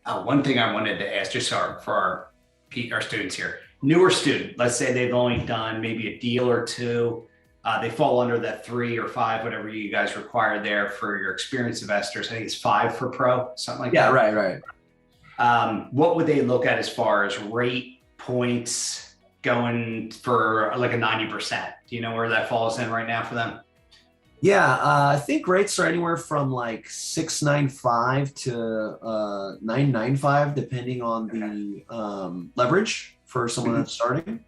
One thing I wanted to ask just for our students here, newer student, let's say they've only done maybe a deal or two. They fall under that 3 or 5, whatever you guys require there for your experienced investors. I think it's 5 for pro, something like Yeah, that. right. What would they look at as far as rate points going for like a 90%? Do you know where that falls in right now for them? Yeah, I think rates are anywhere from like 695 to 995, depending on the leverage for someone that's starting.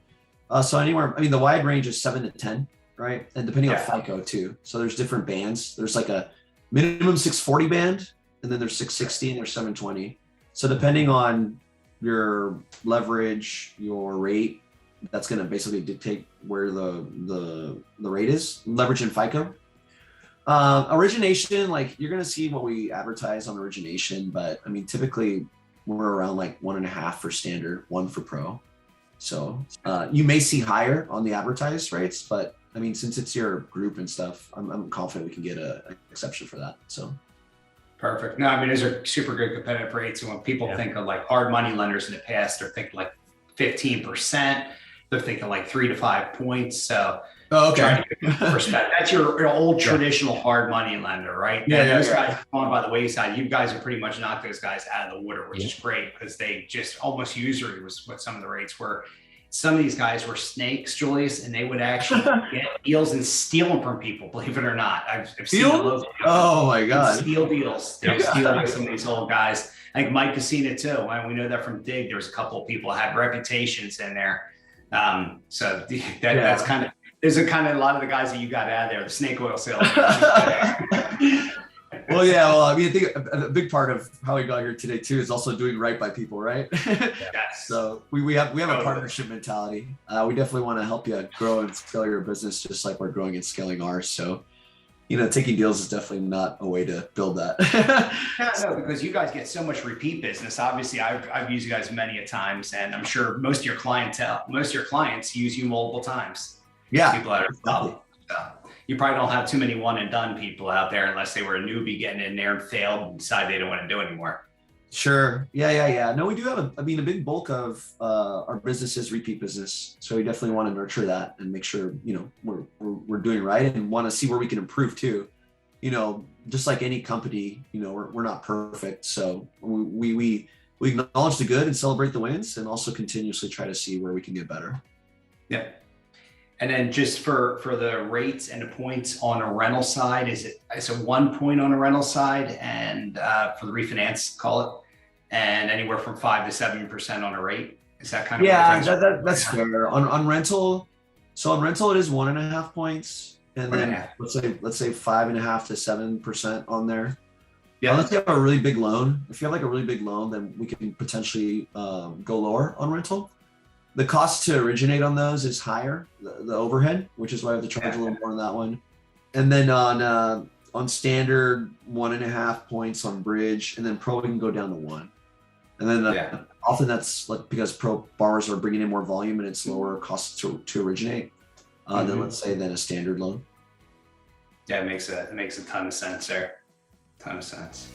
So anywhere, I mean, the wide range is 7 to 10, right? And depending on FICO too. So there's different bands. There's like a minimum 640 band, and then there's 660 and there's 720. So depending on your leverage, your rate, that's going to basically dictate where the rate is, leverage and FICO. Origination, like you're going to see what we advertise on origination, but I mean, typically we're around like 1.5 for standard, 1 for pro. So you may see higher on the advertised rates, but I mean, since it's your group and stuff, I'm confident we can get an exception for that. So. Perfect. No, I mean, those are super good competitive rates. And when people think of like hard money lenders in the past, they're thinking like 15%. They're thinking like 3 to 5 points. So okay. Perspective. That's your old traditional hard money lender, right? Those guys are falling by the wayside. You guys have pretty much knocked those guys out of the water, which is great because they just almost usury was what some of the rates were. Some of these guys were snakes, Julius, and they would actually get deals and steal them from people, believe it or not. I've seen those. Oh my God. Steal deals. They'll steal some of these old guys. I think Mike has seen it too. And we know that from Dig, there's a couple of people that had reputations in there. So that's kind of, there's a lot of the guys that you got out of there, the snake oil salesmen. Well, I mean, I think a big part of how we got here today too is also doing right by people, right? Yes. So we have a partnership mentality. We definitely want to help you grow and scale your business just like we're growing and scaling ours. So, taking deals is definitely not a way to build that. No, because you guys get so much repeat business. Obviously, I've used you guys many a times, and I'm sure most of your clients use you multiple times. Yeah. People that are you probably don't have too many one and done people out there unless they were a newbie getting in there and failed and decided they don't want to do it anymore. Sure. Yeah. No, we do have a big bulk of our business is repeat business. So we definitely want to nurture that and make sure, we're doing right and want to see where we can improve too. Just like any company, we're not perfect. So we acknowledge the good and celebrate the wins and also continuously try to see where we can get better. Yeah. And then just for the rates and the points on a rental side, it's a 1 point on a rental side and for the refinance, call it, and anywhere from 5 to 7% on a rate. Is that kind of that's fair on rental? So on rental it is 1.5 points, and then let's say 5.5 to 7% on there. Yeah. Unless you have a really big loan. If you have like a really big loan, then we can potentially go lower on rental. The cost to originate on those is higher, the overhead, which is why I have to charge a little more on that one. And then on standard, 1.5 points on bridge, and then pro we can go down to 1. And then often that's like because pro borrowers are bringing in more volume and it's lower cost to originate than let's say than a standard loan. Yeah, it makes a ton of sense there. Ton of sense.